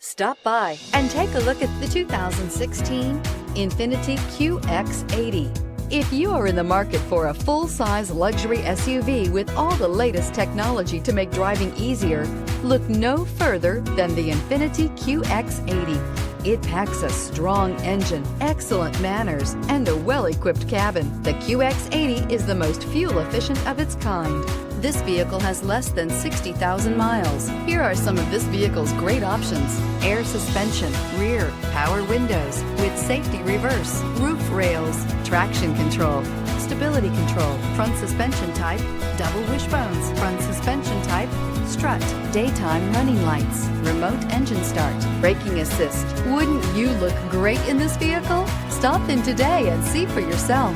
Stop by and take a look at the 2016 INFINITI QX80. If you are in the market for a full-size luxury SUV with all the latest technology to make driving easier, look no further than the INFINITI QX80. It packs a strong engine, excellent manners, and a well-equipped cabin. The QX80 is the most fuel-efficient of its kind. This vehicle has less than 60,000 miles. Here are some of this vehicle's great options: air suspension, rear, power windows with safety reverse, roof rails, traction control, stability control, front suspension type, double wishbones, front suspension type, strut, daytime running lights, remote engine start, braking assist. Wouldn't you look great in this vehicle? Stop in today and see for yourself.